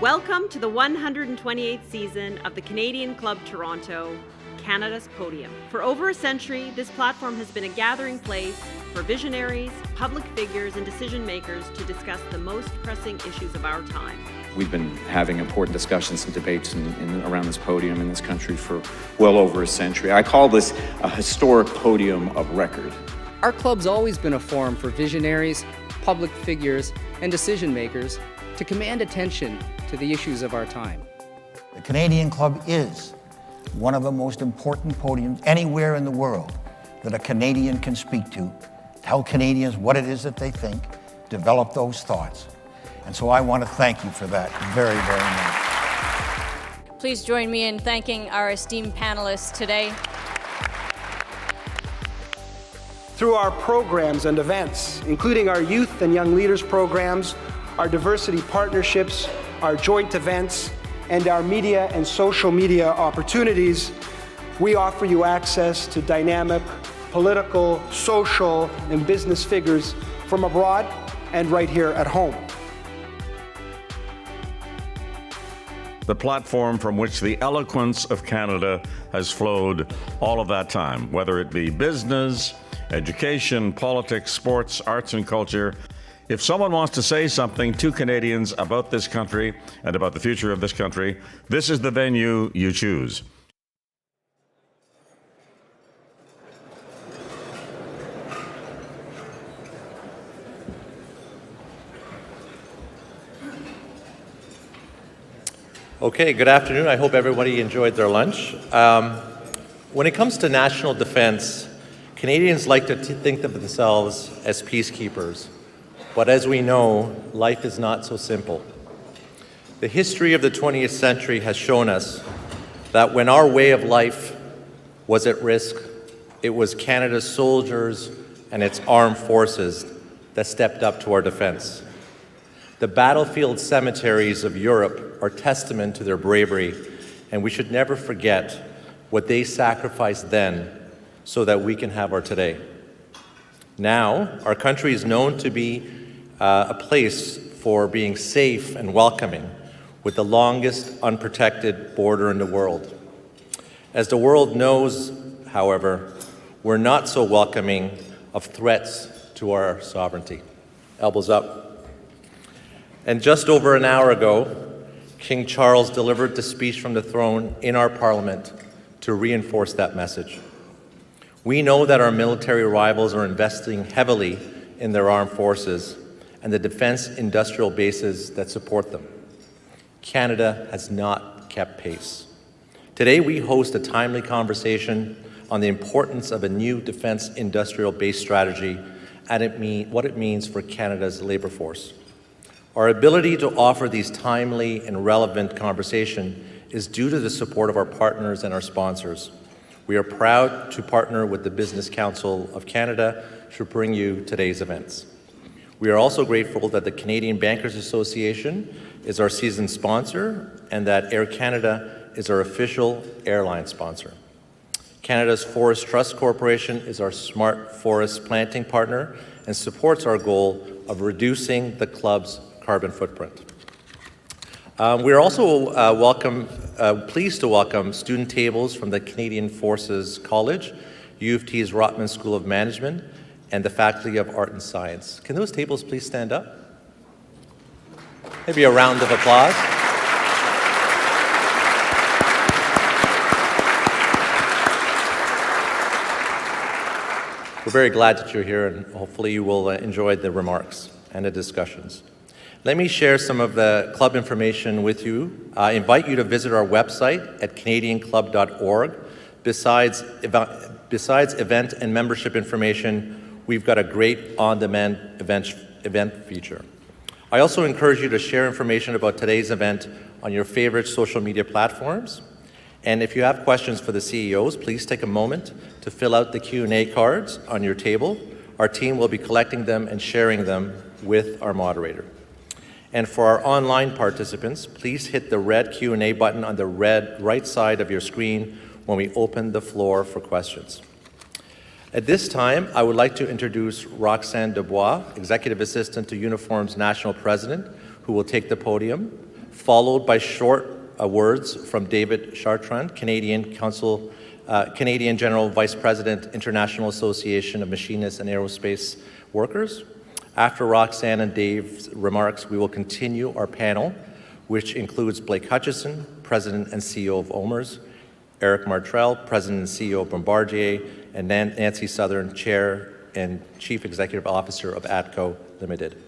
Welcome to the 128th season of the Canadian Club Toronto, Canada's Podium. For over a century, this platform has been a gathering place for visionaries, public figures, and decision makers to discuss the most pressing issues of our time. We've been having important discussions and debates around this podium in this country for well over a century. I call this a historic podium of record. Our club's always been a forum for visionaries, public figures, and decision makers to command attention to the issues of our time. The Canadian Club is one of the most important podiums anywhere in the world that a Canadian can speak to, tell Canadians what it is that they think, develop those thoughts. And so I want to thank you for that very, very much. Please join me in thanking our esteemed panelists today. Through our programs and events, including our youth and young leaders programs, our diversity partnerships, our joint events, and our media and social media opportunities, we offer you access to dynamic political, social, and business figures from abroad and right here at home. The platform from which the eloquence of Canada has flowed all of that time, whether it be business, education, politics, sports, arts and culture. If someone wants to say something to Canadians about this country and about the future of this country, this is the venue you choose. Okay, good afternoon. I hope everybody enjoyed their lunch. When it comes to national defense, Canadians like to think of themselves as peacekeepers. But as we know, life is not so simple. The history of the 20th century has shown us that when our way of life was at risk, it was Canada's soldiers and its armed forces that stepped up to our defense. The battlefield cemeteries of Europe are testament to their bravery, and we should never forget what they sacrificed then so that we can have our today. Now, our country is known to be a place for being safe and welcoming, with the longest unprotected border in the world. As the world knows, however, we're not so welcoming of threats to our sovereignty. Elbows up. And just over an hour ago, King Charles delivered the speech from the throne in our Parliament to reinforce that message. We know that our military rivals are investing heavily in their armed forces and the defense industrial bases that support them. Canada has not kept pace. Today, we host a timely conversation on the importance of a new defense industrial base strategy and what it means for Canada's labor force. Our ability to offer these timely and relevant conversations is due to the support of our partners and our sponsors. We are proud to partner with the Business Council of Canada to bring you today's events. We are also grateful that the Canadian Bankers Association is our season sponsor and that Air Canada is our official airline sponsor. Canada's Forest Trust Corporation is our smart forest planting partner and supports our goal of reducing the club's carbon footprint. We are also pleased to welcome student tables from the Canadian Forces College, U of T's Rotman School of Management, and the Faculty of Art and Science. Can those tables please stand up? Maybe a round of applause. We're very glad that you're here, and hopefully you will enjoy the remarks and the discussions. Let me share some of the club information with you. I invite you to visit our website at canadianclub.org. Besides event and membership information, we've got a great on-demand event feature. I also encourage you to share information about today's event on your favorite social media platforms. And if you have questions for the CEOs, please take a moment to fill out the Q&A cards on your table. Our team will be collecting them and sharing them with our moderator. And for our online participants, please hit the red Q&A button on the right side of your screen when we open the floor for questions. At this time, I would like to introduce Roxanne Dubois, Executive Assistant to Uniform's National President, who will take the podium. followed by short words from David Chartrand, Canadian General Vice President, International Association of Machinists and Aerospace Workers. After Roxanne and Dave's remarks, we will continue our panel, which includes Blake Hutchison, President and CEO of OMERS, Eric Martrell, President and CEO of Bombardier, and Nancy Southern, Chair and Chief Executive Officer of ATCO Limited.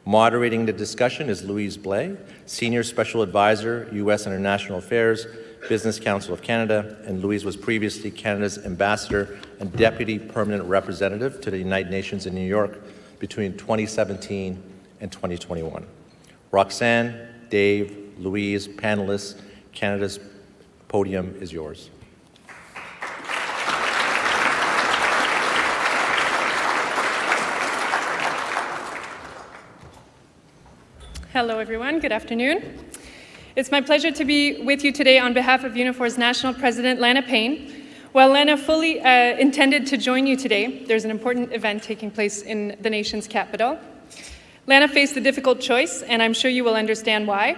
Moderating the discussion is Louise Blais, Senior Special Advisor, U.S. International Affairs, Business Council of Canada, and Louise was previously Canada's Ambassador and Deputy Permanent Representative to the United Nations in New York between 2017 and 2021. Roxanne, Dave, Louise, panelists, Canada's podium is yours. Hello, everyone. Good afternoon. It's my pleasure to be with you today on behalf of Unifor's National President, Lana Payne. While Lana fully intended to join you today, there's an important event taking place in the nation's capital. Lana faced a difficult choice, and I'm sure you will understand why.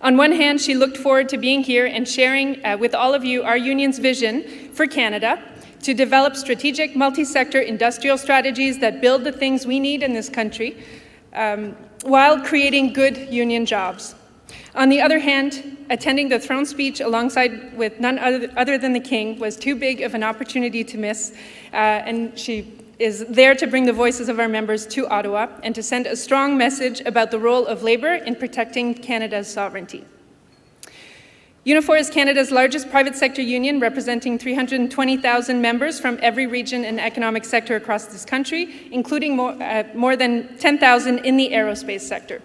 On one hand, she looked forward to being here and sharing with all of you our union's vision for Canada to develop strategic multi-sector industrial strategies that build the things we need in this country, while creating good union jobs. On the other hand, attending the throne speech alongside with none other than the King was too big of an opportunity to miss, and she is there to bring the voices of our members to Ottawa and to send a strong message about the role of labour in protecting Canada's sovereignty. Unifor is Canada's largest private sector union, representing 320,000 members from every region and economic sector across this country, including more than 10,000 in the aerospace sector.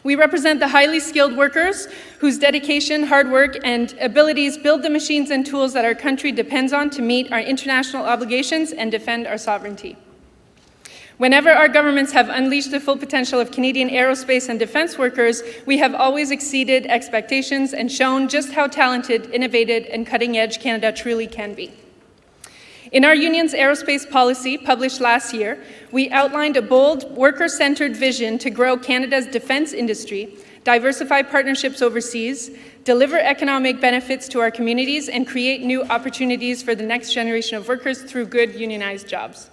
We represent the highly skilled workers whose dedication, hard work, and abilities build the machines and tools that our country depends on to meet our international obligations and defend our sovereignty. Whenever our governments have unleashed the full potential of Canadian aerospace and defense workers, we have always exceeded expectations and shown just how talented, innovative, and cutting-edge Canada truly can be. In our union's aerospace policy, published last year, we outlined a bold, worker-centered vision to grow Canada's defense industry, diversify partnerships overseas, deliver economic benefits to our communities, and create new opportunities for the next generation of workers through good unionized jobs.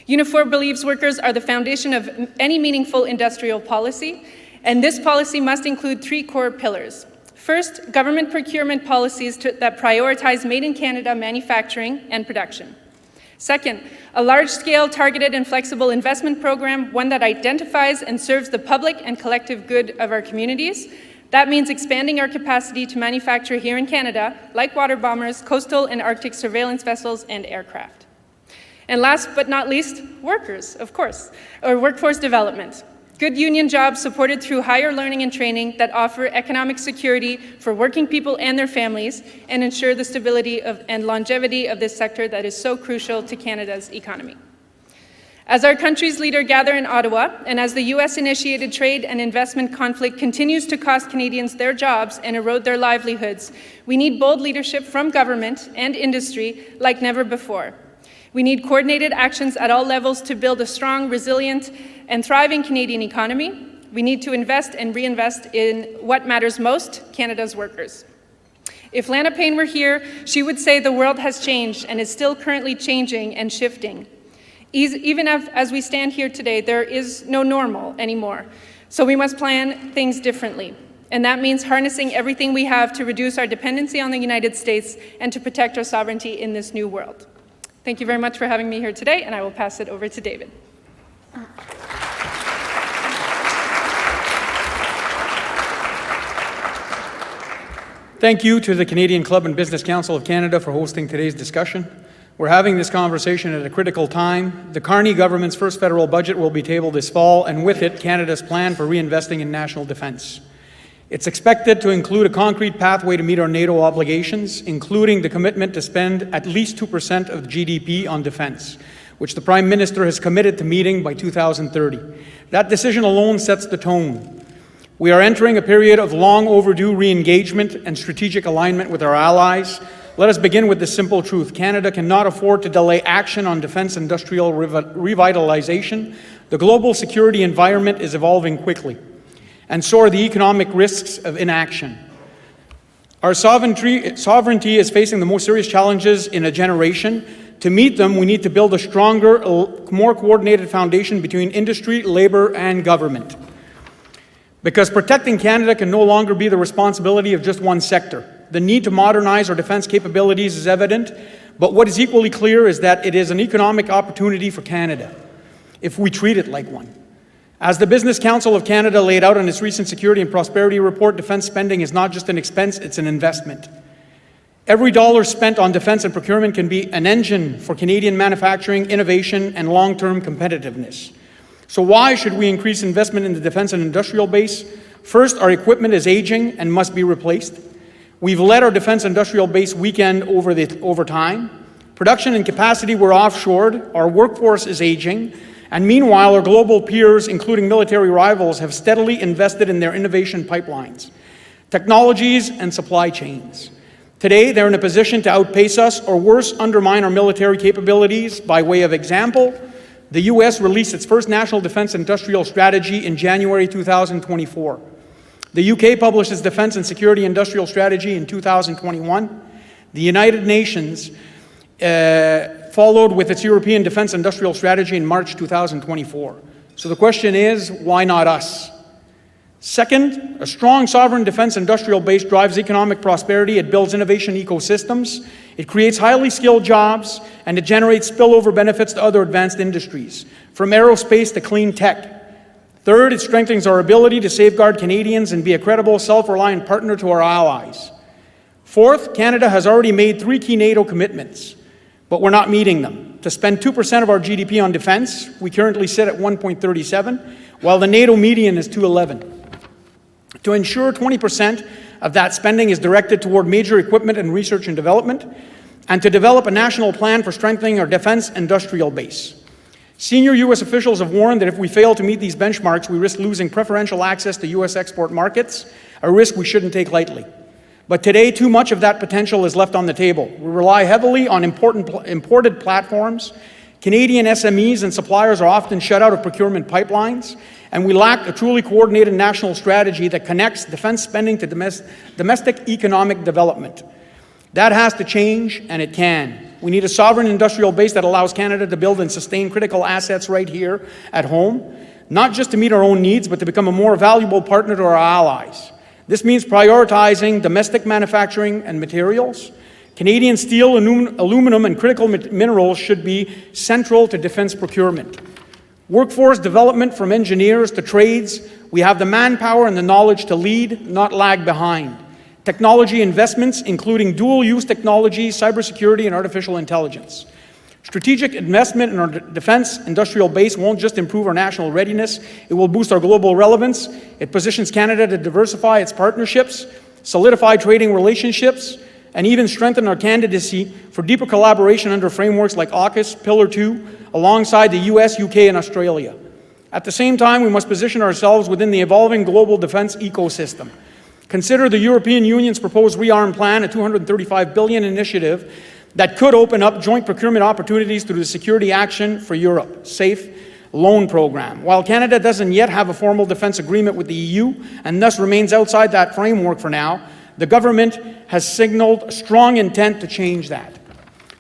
Unifor believes workers are the foundation of any meaningful industrial policy, and this policy must include three core pillars. First, government procurement policies that prioritize made-in-Canada manufacturing and production. Second, a large-scale, targeted and flexible investment program, one that identifies and serves the public and collective good of our communities. That means expanding our capacity to manufacture here in Canada, like water bombers, coastal and Arctic surveillance vessels, and aircraft. And last but not least, workers, of course, or workforce development. Good union jobs supported through higher learning and training that offer economic security for working people and their families and ensure the stability and longevity of this sector that is so crucial to Canada's economy. As our country's leader gather in Ottawa, and as the US-initiated trade and investment conflict continues to cost Canadians their jobs and erode their livelihoods, we need bold leadership from government and industry like never before. We need coordinated actions at all levels to build a strong, resilient, and thriving Canadian economy. We need to invest and reinvest in what matters most, Canada's workers. If Lana Payne were here, she would say the world has changed and is still currently changing and shifting. Even as we stand here today, there is no normal anymore. So we must plan things differently. And that means harnessing everything we have to reduce our dependency on the United States and to protect our sovereignty in this new world. Thank you very much for having me here today, and I will pass it over to David. Thank you to the Canadian Club and Business Council of Canada for hosting today's discussion. We're having this conversation at a critical time. The Carney government's first federal budget will be tabled this fall, and with it, Canada's plan for reinvesting in national defence. It's expected to include a concrete pathway to meet our NATO obligations, including the commitment to spend at least 2% of GDP on defence, which the Prime Minister has committed to meeting by 2030. That decision alone sets the tone. We are entering a period of long overdue re-engagement and strategic alignment with our allies. Let us begin with the simple truth. Canada cannot afford to delay action on defence industrial revitalization. The global security environment is evolving quickly. and so are the economic risks of inaction. Our sovereignty is facing the most serious challenges in a generation. To meet them, we need to build a stronger, more coordinated foundation between industry, labor, and government. Because protecting Canada can no longer be the responsibility of just one sector. The need to modernize our defense capabilities is evident, but what is equally clear is that it is an economic opportunity for Canada, if we treat it like one. As the Business Council of Canada laid out in its recent Security and Prosperity Report, defense spending is not just an expense, it's an investment. Every dollar spent on defense and procurement can be an engine for Canadian manufacturing, innovation, and long-term competitiveness. So why should we increase investment in the defense and industrial base? First, our equipment is aging and must be replaced. We've let our defense industrial base weaken over time. Production and capacity were offshored, our workforce is aging, and meanwhile our global peers, including military rivals, have steadily invested in their innovation pipelines, technologies, and supply chains. Today, they're in a position to outpace us or worse, undermine our military capabilities. By way of example, the US released its first National Defense Industrial Strategy in January 2024. The UK published its Defense and Security Industrial Strategy in 2021. The United Nations followed with its European Defense Industrial Strategy in March 2024. So the question is, why not us? Second, a strong sovereign defense industrial base drives economic prosperity, it builds innovation ecosystems, it creates highly skilled jobs, and it generates spillover benefits to other advanced industries, from aerospace to clean tech. Third, it strengthens our ability to safeguard Canadians and be a credible, self-reliant partner to our allies. Fourth, Canada has already made 3 key NATO commitments, but we're not meeting them. To spend 2% of our GDP on defense, we currently sit at 1.37, while the NATO median is 2.11. To ensure 20% of that spending is directed toward major equipment and research and development, and to develop a national plan for strengthening our defense industrial base. Senior U.S. officials have warned that if we fail to meet these benchmarks, we risk losing preferential access to U.S. export markets, a risk we shouldn't take lightly. But today, too much of that potential is left on the table. We rely heavily on imported platforms. Canadian SMEs and suppliers are often shut out of procurement pipelines, and we lack a truly coordinated national strategy that connects defense spending to domestic economic development. That has to change, and it can. We need a sovereign industrial base that allows Canada to build and sustain critical assets right here at home, not just to meet our own needs, but to become a more valuable partner to our allies. This means prioritizing domestic manufacturing and materials. Canadian steel, aluminum, and critical minerals should be central to defense procurement. Workforce development from engineers to trades, we have the manpower and the knowledge to lead, not lag behind. Technology investments, including dual-use technology, cybersecurity, and artificial intelligence. Strategic investment in our defense industrial base won't just improve our national readiness, it will boost our global relevance. It positions Canada to diversify its partnerships, solidify trading relationships, and even strengthen our candidacy for deeper collaboration under frameworks like AUKUS, Pillar 2, alongside the US, UK, and Australia. At the same time, we must position ourselves within the evolving global defense ecosystem. Consider the European Union's proposed rearm plan, a $235 billion initiative that could open up joint procurement opportunities through the Security Action for Europe, SAFE, loan program. While Canada doesn't yet have a formal defense agreement with the EU and thus remains outside that framework for now, the government has signaled strong intent to change that.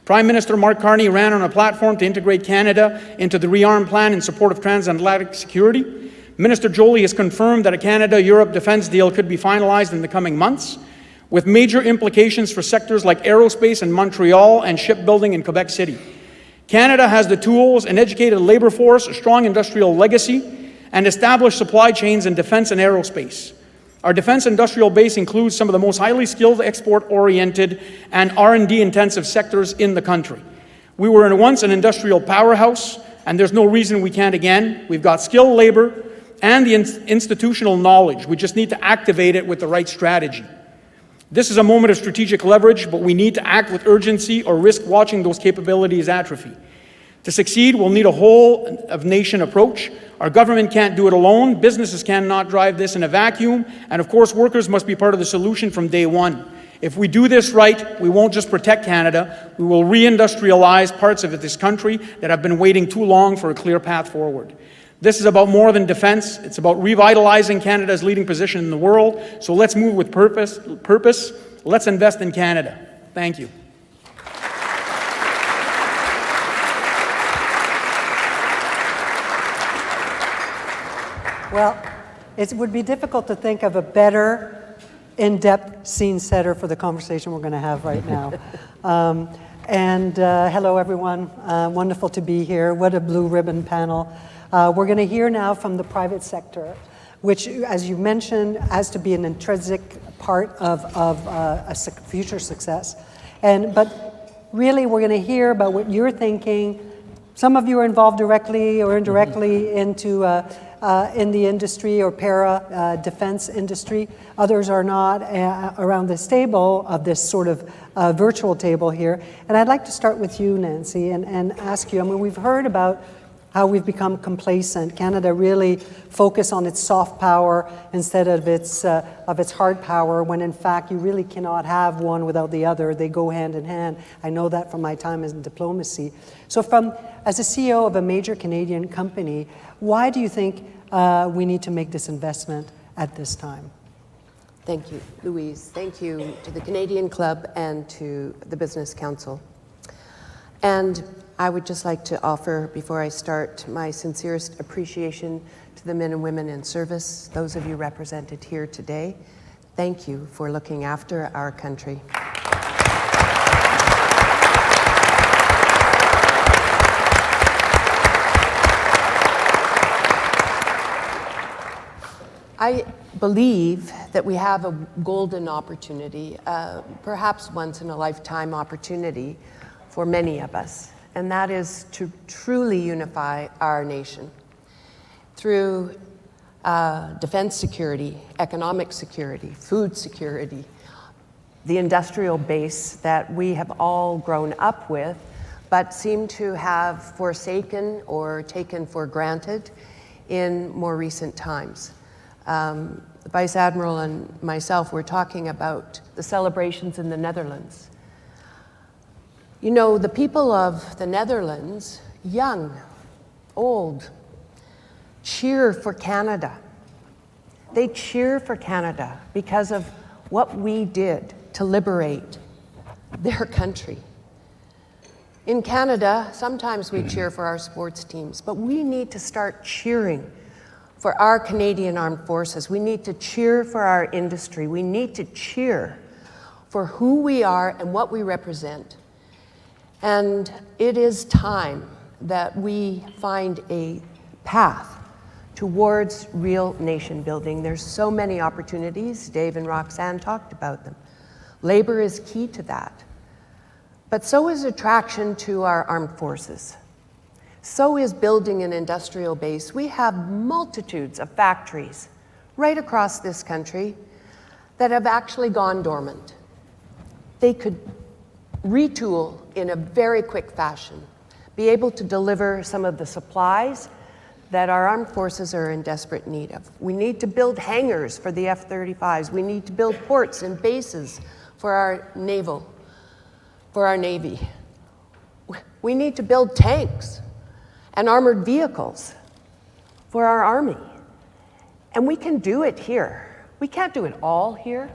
Prime Minister Mark Carney ran on a platform to integrate Canada into the rearm plan in support of transatlantic security. Minister Joly has confirmed that a Canada-Europe defense deal could be finalized in the coming months, with major implications for sectors like aerospace in Montreal and shipbuilding in Quebec City. Canada has the tools, an educated labor force, a strong industrial legacy, and established supply chains in defense and aerospace. Our defense industrial base includes some of the most highly skilled, export-oriented, and R&D-intensive sectors in the country. We were once an industrial powerhouse, and there's no reason we can't again. We've got skilled labor and the institutional knowledge. We just need to activate it with the right strategy. This is a moment of strategic leverage, but we need to act with urgency or risk watching those capabilities atrophy. To succeed, we'll need a whole-of-nation approach. Our government can't do it alone, businesses cannot drive this in a vacuum, and of course workers must be part of the solution from day one. If we do this right, we won't just protect Canada, we will reindustrialize parts of this country that have been waiting too long for a clear path forward. This is about more than defense. It's about revitalizing Canada's leading position in the world. So let's move with purpose. Let's invest in Canada. Thank you. Well, it would be difficult to think of a better in-depth scene setter for the conversation we're going to have right now. Hello, everyone. Wonderful to be here. What a blue ribbon panel. We're going to hear now from the private sector, which, as you mentioned, has to be an intrinsic part of future success. But really, we're going to hear about what you're thinking. Some of you are involved directly or indirectly into in the industry or defense industry. Others are not around this table, of this sort of virtual table here. And I'd like to start with you, Nancy, and ask you, I mean, we've heard about how we've become complacent. Canada really focus on its soft power instead of its hard power, when in fact you really cannot have one without the other. They go hand in hand. I know that from my time in diplomacy. So as a CEO of a major Canadian company, why do you think we need to make this investment at this time? Thank you, Louise. Thank you to the Canadian Club and to the Business Council. And I would just like to offer, before I start, my sincerest appreciation to the men and women in service, those of you represented here today. Thank you for looking after our country. I believe that we have a golden opportunity, perhaps once in a lifetime opportunity for many of us, and that is to truly unify our nation through defense security, economic security, food security, the industrial base that we have all grown up with, but seem to have forsaken or taken for granted in more recent times. The Vice Admiral and myself were talking about the celebrations in the Netherlands. You know, the people of the Netherlands, young, old, cheer for Canada. They cheer for Canada because of what we did to liberate their country. In Canada, sometimes we cheer for our sports teams, but we need to start cheering for our Canadian Armed Forces. We need to cheer for our industry. We need to cheer for who we are and what we represent. And it is time that we find a path towards real nation building. There's so many opportunities. Dave and Roxanne talked about them. Labor is key to that. But so is attraction to our armed forces. So is building an industrial base. We have multitudes of factories right across this country that have actually gone dormant. They could retool in a very quick fashion, be able to deliver some of the supplies that our armed forces are in desperate need of. We need to build hangars for the F-35s. We need to build ports and bases for our Navy. We need to build tanks and armored vehicles for our Army. And we can do it here. We can't do it all here,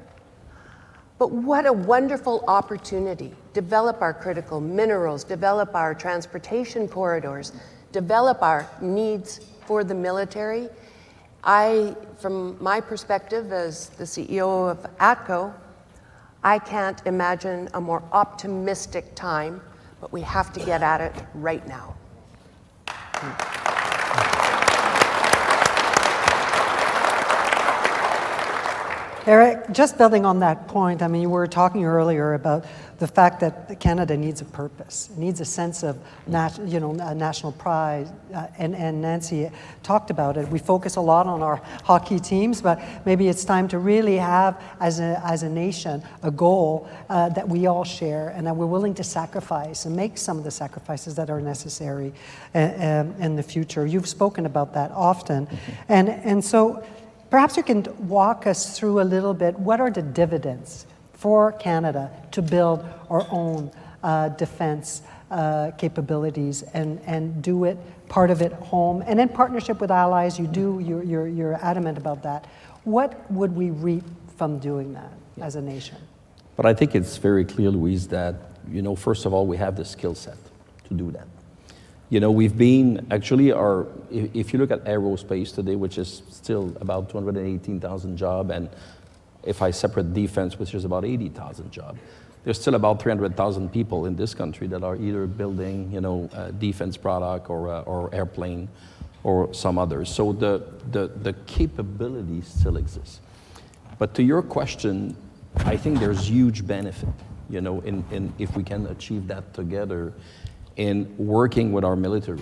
but what a wonderful opportunity. Develop our critical minerals, develop our transportation corridors, develop our needs for the military. From my perspective as the CEO of ATCO, I can't imagine a more optimistic time, but we have to get at it right now. Eric, just building on that point, I mean, you were talking earlier about the fact that Canada needs a purpose. It needs a sense of national pride, and Nancy talked about it. We focus a lot on our hockey teams, but maybe it's time to really have, as a nation, a goal that we all share and that we're willing to sacrifice and make some of the sacrifices that are necessary in the future. You've spoken about that often. And so perhaps you can walk us through a little bit, what are the dividends for Canada to build our own defense capabilities and do it part of it home, and in partnership with allies, you're adamant about that. What would we reap from doing that as a nation? But I think it's very clear, Louise, that, first of all, we have the skill set to do that. We've been, actually, if you look at aerospace today, which is still about 218,000 jobs, and if I separate defense, which is about 80,000 jobs, there's still about 300,000 people in this country that are either building, defense product or airplane or some others. So the capability still exists. But to your question, I think there's huge benefit, in if we can achieve that together, in working with our military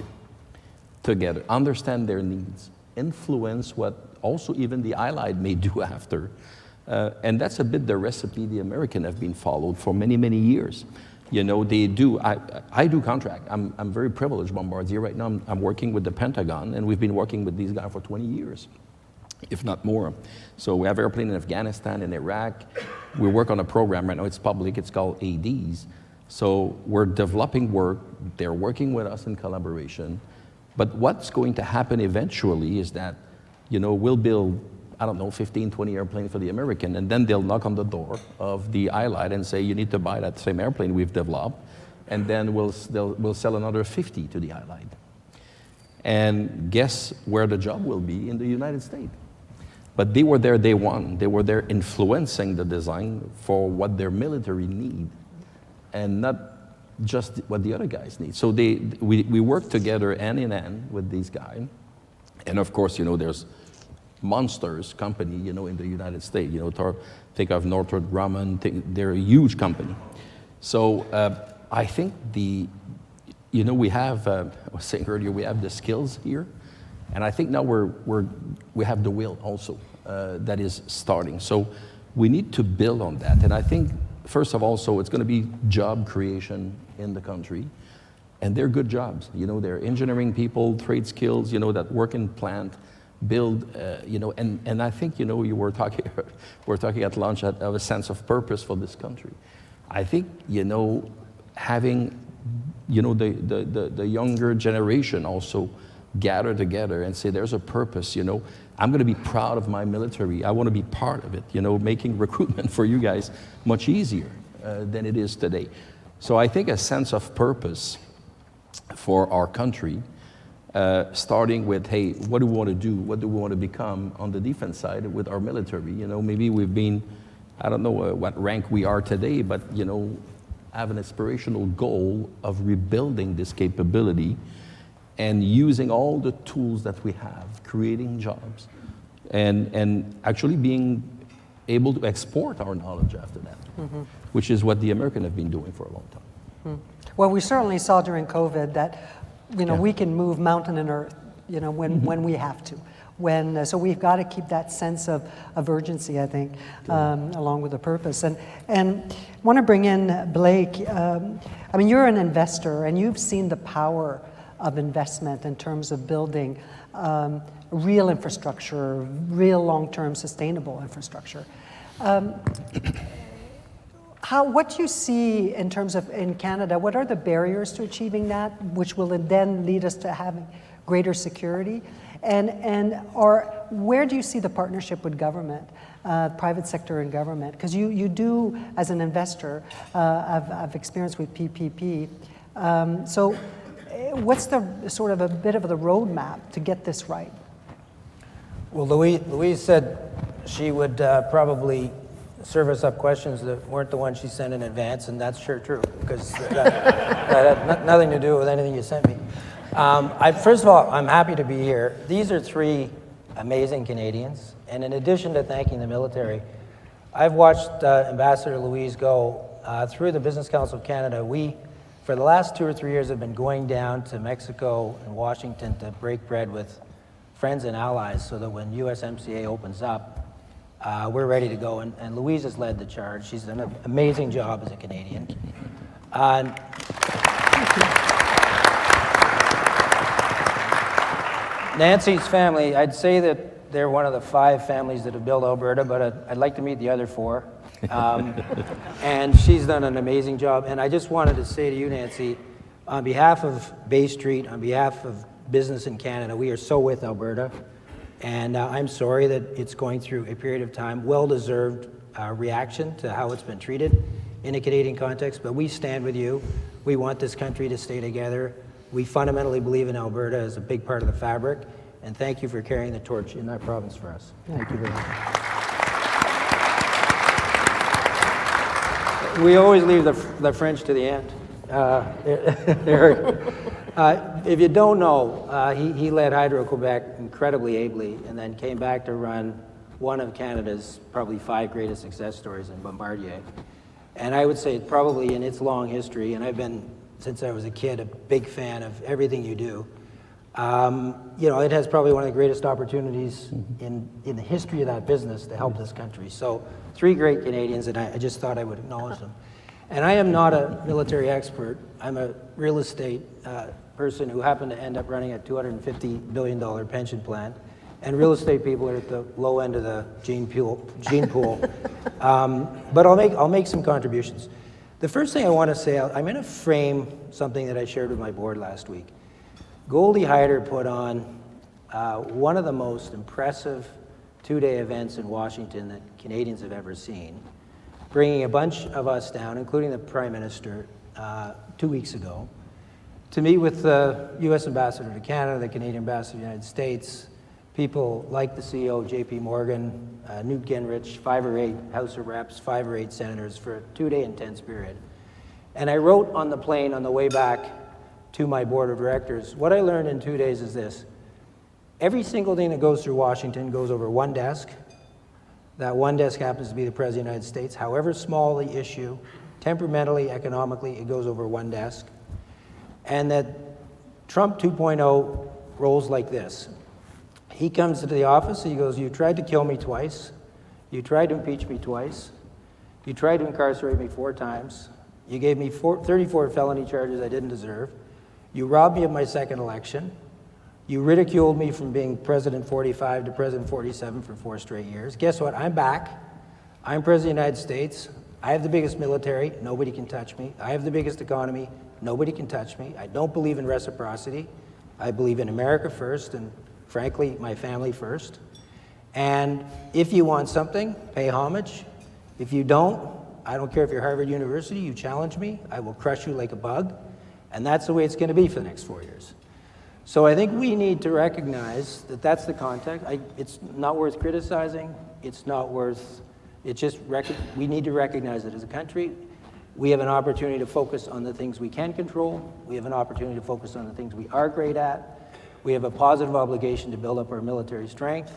together, understand their needs, influence what also even the Allied may do after. And that's a bit the recipe the American have been followed for many, many years. They do, I do contract. I'm very privileged Bombardier right now. I'm working with the Pentagon, and we've been working with these guys for 20 years, if not more. So we have airplane in Afghanistan and Iraq. We work on a program right now, it's public, it's called ADs. So we're developing work, they're working with us in collaboration. But what's going to happen eventually is that, we'll build, 15, 20 airplanes for the American, and then they'll knock on the door of the Allied and say, you need to buy that same airplane we've developed, and then we'll sell another 50 to the Allied. And guess where the job will be? In the United States. But they were there day one. They were there influencing the design for what their military need, and not just what the other guys need. So we work together hand in hand with these guys. And of course, there's monsters company, in the United States. Think of Northrop Grumman, they're a huge company. So I think we have, I was saying earlier, we have the skills here. And I think now we have the will also that is starting. So we need to build on that. And I think, first of all, so it's going to be job creation in the country. And they're good jobs. They're engineering people, trade skills, that work in plant, build, and I think, you were talking at lunch of a sense of purpose for this country. I think, having, the younger generation also gather together and say, there's a purpose, I'm going to be proud of my military. I want to be part of it, making recruitment for you guys much easier than it is today. So I think a sense of purpose for our country, starting with, hey, what do we want to do? What do we want to become on the defense side with our military? Maybe we've been, I don't know what rank we are today, but, have an aspirational goal of rebuilding this capability and using all the tools that we have, creating jobs, and actually being able to export our knowledge after that, which is what the Americans have been doing for a long time. Well, we certainly saw during COVID that, we can move mountain and earth, when we have to. So we've got to keep that sense of urgency, I think, along with the purpose. And I want to bring in Blake. You're an investor, and you've seen the power of investment in terms of building real infrastructure, real long-term sustainable infrastructure. What do you see in terms of in Canada? What are the barriers to achieving that, which will then lead us to having greater security? Or where do you see the partnership with government, private sector and government? Because you do, as an investor, I've experienced with PPP. So what's the sort of a bit of the roadmap to get this right? Well, Louise said she would probably serve us up questions that weren't the ones she sent in advance, and that's sure true, because that had nothing to do with anything you sent me. First of all, I'm happy to be here. These are three amazing Canadians, and in addition to thanking the military, I've watched Ambassador Louise go through the Business Council of Canada. We, for the last 2 or 3 years, have been going down to Mexico and Washington to break bread with friends and allies so that when USMCA opens up, we're ready to go, and Louise has led the charge. She's done an amazing job as a Canadian. Nancy's family, I'd say that they're one of the 5 families that have built Alberta, but I'd like to meet the other 4. And she's done an amazing job. And I just wanted to say to you, Nancy, on behalf of Bay Street, on behalf of business in Canada. We are so with Alberta, and I'm sorry that it's going through a period of time, well-deserved reaction to how it's been treated in a Canadian context, but we stand with you. We want this country to stay together. We fundamentally believe in Alberta as a big part of the fabric, and thank you for carrying the torch in that province for us. Thank you very much. We always leave the French to the end. Eric, if you don't know, he led Hydro-Quebec incredibly ably and then came back to run one of Canada's probably 5 greatest success stories in Bombardier. And I would say probably in its long history, and I've been, since I was a kid, a big fan of everything you do. You know, it has probably one of the greatest opportunities in the history of that business to help this country. So 3 great Canadians, and I just thought I would acknowledge them. And I am not a military expert. I'm a real estate person who happened to end up running a $250 billion pension plan. And real estate people are at the low end of the gene pool. But I'll make some contributions. The first thing I want to say, I'm going to frame something that I shared with my board last week. Goldie Hyder put on one of the most impressive 2-day events in Washington that Canadians have ever seen, bringing a bunch of us down, including the Prime Minister, 2 weeks ago, to meet with the U.S. Ambassador to Canada, the Canadian Ambassador to the United States, people like the CEO, J.P. Morgan, Newt Gingrich, 5 or 8 House of Reps, 5 or 8 senators for a 2-day intense period. And I wrote on the plane on the way back to my board of directors, what I learned in 2 days is this. Every single thing that goes through Washington goes over one desk. That one desk happens to be the President of the United States. However small the issue, temperamentally, economically, it goes over one desk. And that Trump 2.0 rolls like this. He comes to the office, he goes, you tried to kill me twice. You tried to impeach me twice. You tried to incarcerate me 4 times. You gave me 34 felony charges I didn't deserve. You robbed me of my second election. You ridiculed me from being President 45 to President 47 for 4 straight years. Guess what? I'm back. I'm President of the United States. I have the biggest military. Nobody can touch me. I have the biggest economy. Nobody can touch me. I don't believe in reciprocity. I believe in America first, and frankly, my family first. And if you want something, pay homage. If you don't, I don't care if you're Harvard University, you challenge me, I will crush you like a bug. And that's the way it's going to be for the next 4 years. So I think we need to recognize that that's the context. It's not worth criticizing. It's not worth, it's just, we need to recognize it as a country. We have an opportunity to focus on the things we can control. We have an opportunity to focus on the things we are great at. We have a positive obligation to build up our military strength.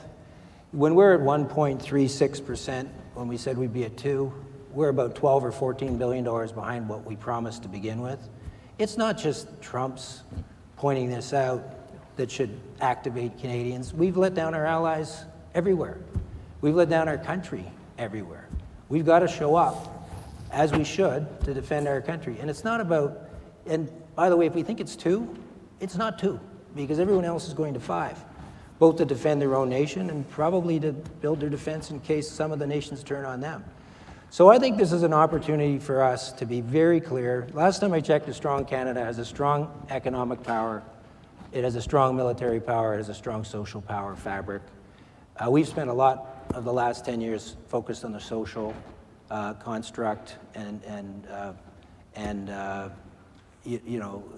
When we're at 1.36%, when we said we'd be at 2, we're about $12 or $14 billion behind what we promised to begin with. It's not just Trump's pointing this out that should activate Canadians. We've let down our allies everywhere. We've let down our country everywhere. We've got to show up, as we should, to defend our country. And it's not about, and by the way, if we think it's 2, it's not 2, because everyone else is going to 5, both to defend their own nation and probably to build their defense in case some of the nations turn on them. So I think this is an opportunity for us to be very clear. Last time I checked, a strong Canada has a strong economic power, it has a strong military power, it has a strong social power fabric. We've spent a lot of the last 10 years focused on the social construct and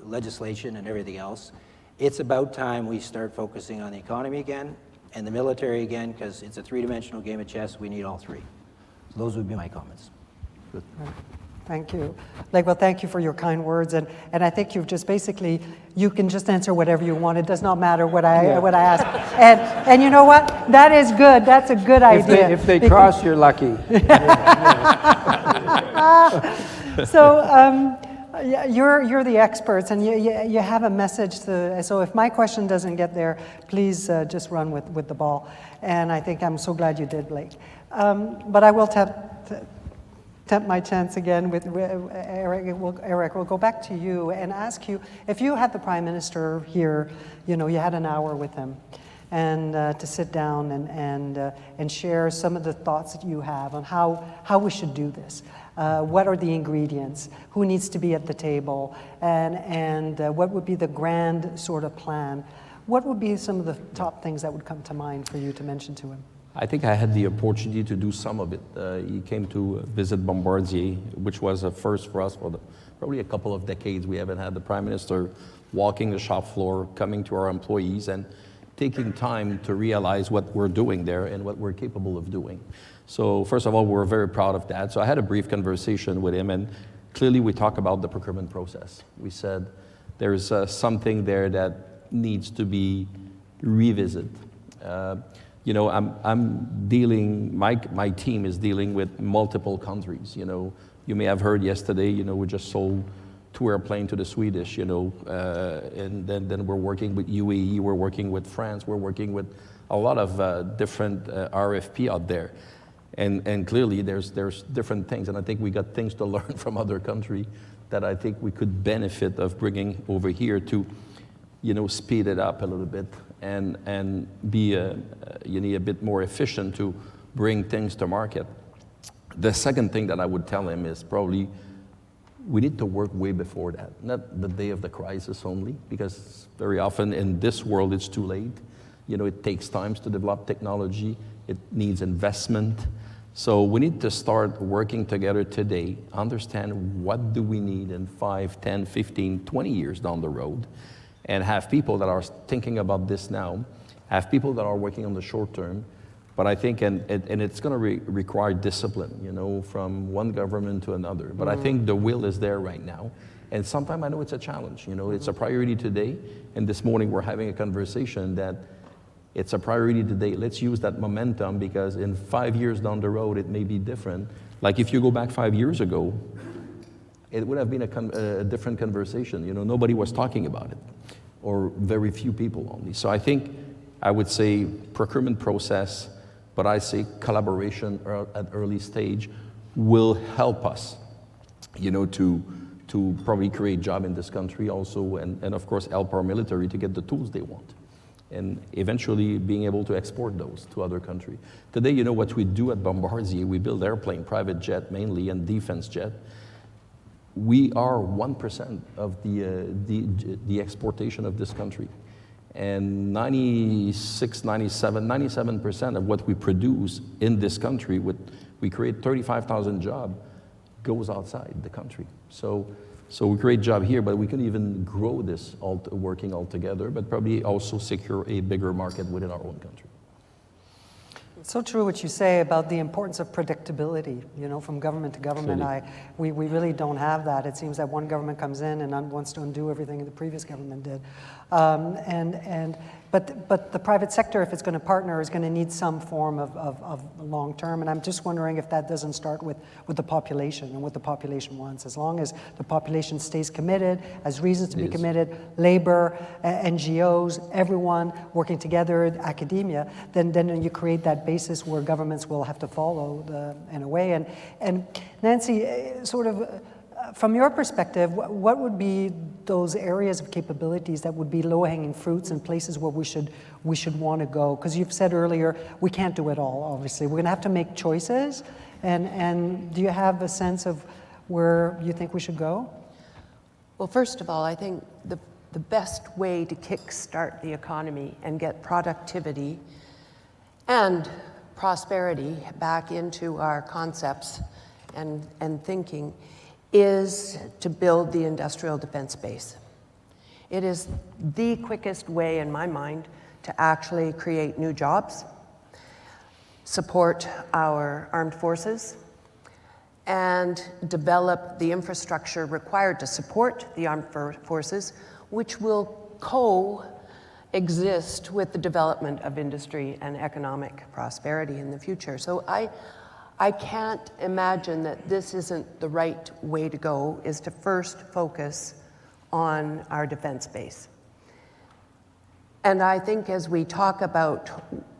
legislation and everything else. It's about time we start focusing on the economy again and the military again, because it's a 3-dimensional game of chess. We need all 3. So those would be my comments. Good. Thank you. Well, thank you for your kind words. And I think you've just basically, you can just answer whatever you want. It does not matter what I ask. And you know what? That is good. That's a good idea. If they cross, you're lucky. So you're the experts, and you have a message to, so if my question doesn't get there, please just run with the ball. And I think I'm so glad you did, Blake. But I will tempt my chance again with Eric. Eric, we'll go back to you and ask you, if you had the Prime Minister here, you had an hour with him, and to sit down and share some of the thoughts that you have on how we should do this. What are the ingredients? Who needs to be at the table? And what would be the grand sort of plan? What would be some of the top things that would come to mind for you to mention to him? I think I had the opportunity to do some of it. He came to visit Bombardier, which was a first for us for probably a couple of decades. We haven't had the Prime Minister walking the shop floor, coming to our employees, and taking time to realize what we're doing there and what we're capable of doing. So first of all, we're very proud of that. So I had a brief conversation with him, and clearly we talked about the procurement process. We said there's something there that needs to be revisited. You know, I'm dealing, my team is dealing with multiple countries. You know, you may have heard yesterday, you know, we just sold 2 airplanes to the Swedish, you know, and then we're working with UAE, we're working with France, we're working with a lot of different RFP out there. And clearly there's different things, and I think we got things to learn from other countries that I think we could benefit of bringing over here to, you know, speed it up a little bit and be a bit more efficient to bring things to market. The second thing that I would tell him is probably we need to work way before that, not the day of the crisis only, because very often in this world it's too late. You know, it takes time to develop technology, it needs investment. So we need to start working together today, understand what do we need in 5, 10, 15, 20 years down the road, and have people that are thinking about this now, have people that are working on the short term. But I think, and it's going to require discipline, you know, from one government to another. But I think the will is there right now. And sometimes I know it's a challenge, you know, it's a priority today. And this morning we're having a conversation that it's a priority today. Let's use that momentum, because in 5 years down the road, it may be different. Like if you go back 5 years ago, it would have been a different conversation. You know, nobody was talking about it, or very few people only. So I think I would say procurement process, but I say collaboration at early stage will help us, you know, to probably create jobs in this country also, and of course help our military to get the tools they want, and eventually being able to export those to other countries. Today, you know what we do at Bombardier, we build airplane, private jet mainly, and defense jet. We are 1% of the exportation of this country. And 97% of what we produce in this country, we create 35,000 jobs, goes outside the country. So we create jobs here, but we can even grow this working all together, but probably also secure a bigger market within our own country. It's so true what you say about the importance of predictability, you know, from government to government. We really don't have that. It seems that one government comes in and wants to undo everything the previous government did. But the private sector, if it's going to partner, is going to need some form of long term. And I'm just wondering if that doesn't start with the population and what the population wants. As long as the population stays committed, has reasons to be committed, labor, NGOs, everyone working together, academia, then you create that basis where governments will have to follow in a way. And Nancy, sort of, from your perspective, what would be those areas of capabilities that would be low-hanging fruits and places where we should want to go? Because you've said earlier, we can't do it all, obviously. We're going to have to make choices. And do you have a sense of where you think we should go? Well, first of all, I think the best way to kickstart the economy and get productivity and prosperity back into our concepts and thinking is to build the industrial defense base. It is the quickest way, in my mind, to actually create new jobs, support our armed forces, and develop the infrastructure required to support the armed forces, which will coexist with the development of industry and economic prosperity in the future. So I can't imagine that this isn't the right way to go, is to first focus on our defense base. And I think as we talk about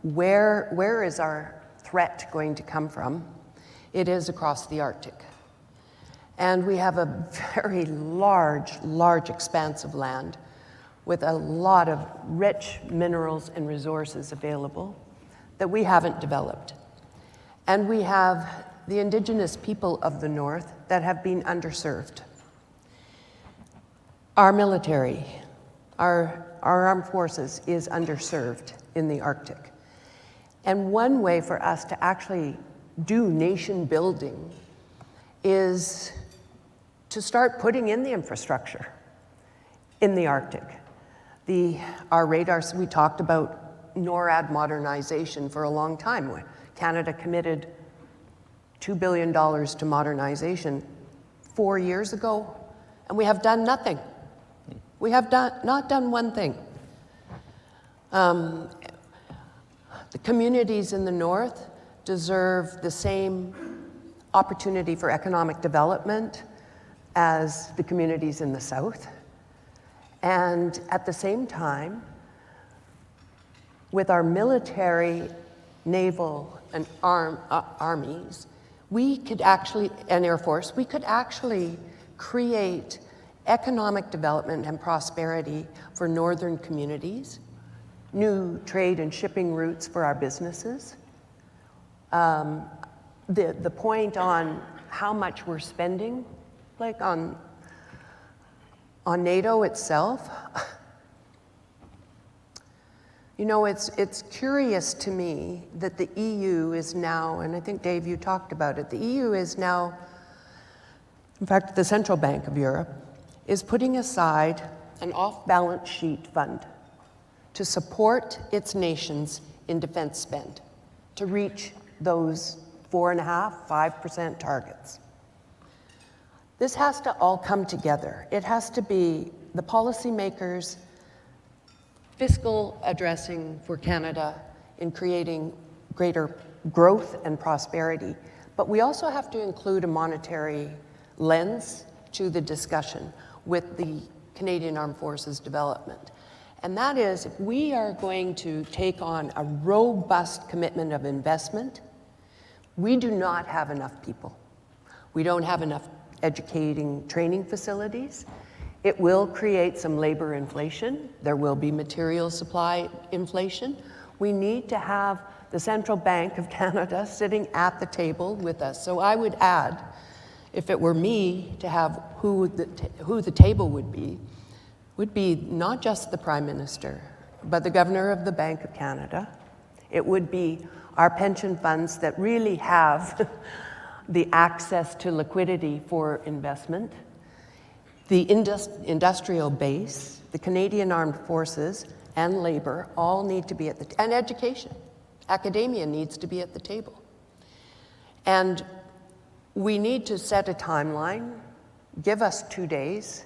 where is our threat going to come from, it is across the Arctic. And we have a very large expanse of land with a lot of rich minerals and resources available that we haven't developed. And we have the indigenous people of the North that have been underserved. Our military, our armed forces is underserved in the Arctic. And one way for us to actually do nation building is to start putting in the infrastructure in the Arctic. Our radars, we talked about NORAD modernization for a long time. Canada committed $2 billion to modernization 4 years ago, and we have done nothing. We have not done one thing. The communities in the North deserve the same opportunity for economic development as the communities in the South. And at the same time, with our military, naval, and armies, we could actually, and Air Force, we could actually create economic development and prosperity for northern communities, new trade and shipping routes for our businesses. The point on how much we're spending, like on NATO itself, you know, it's curious to me that the EU is now, and I think, Dave, you talked about it, the EU is now, in fact, the Central Bank of Europe, is putting aside an off-balance sheet fund to support its nations in defense spend, to reach those 4.5%, 5% targets. This has to all come together. It has to be the policymakers' fiscal addressing for Canada in creating greater growth and prosperity. But we also have to include a monetary lens to the discussion with the Canadian Armed Forces development. And that is, if we are going to take on a robust commitment of investment, we do not have enough people. We don't have enough educating training facilities. It will create some labor inflation. There will be material supply inflation. We need to have the Central Bank of Canada sitting at the table with us. So I would add, if it were me to have who the table would be not just the Prime Minister, but the Governor of the Bank of Canada. It would be our pension funds that really have the access to liquidity for investment, the industrial base, the Canadian Armed Forces, and labor all need to be at the and education. Academia needs to be at the table. And we need to set a timeline, give us 2 days,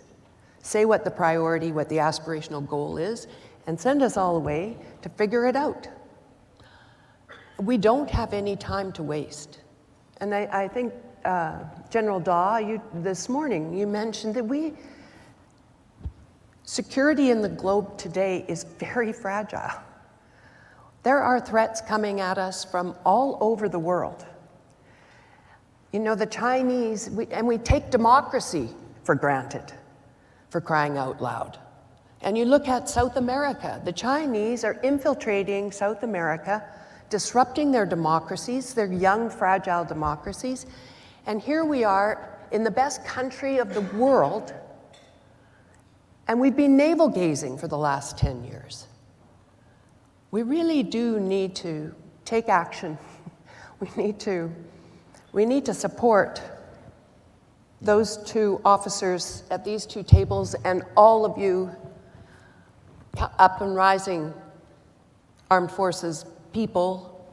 say what the priority, what the aspirational goal is, and send us all away to figure it out. We don't have any time to waste. And I think, General Daw, this morning, you mentioned that security in the globe today is very fragile. There are threats coming at us from all over the world. You know, the Chinese, we take democracy for granted, for crying out loud. And you look at South America, the Chinese are infiltrating South America, disrupting their democracies, their young, fragile democracies. And here we are in the best country of the world, and we've been navel gazing for the last 10 years. We really do need to take action. We need to support those two officers at these two tables and all of you up and rising armed forces people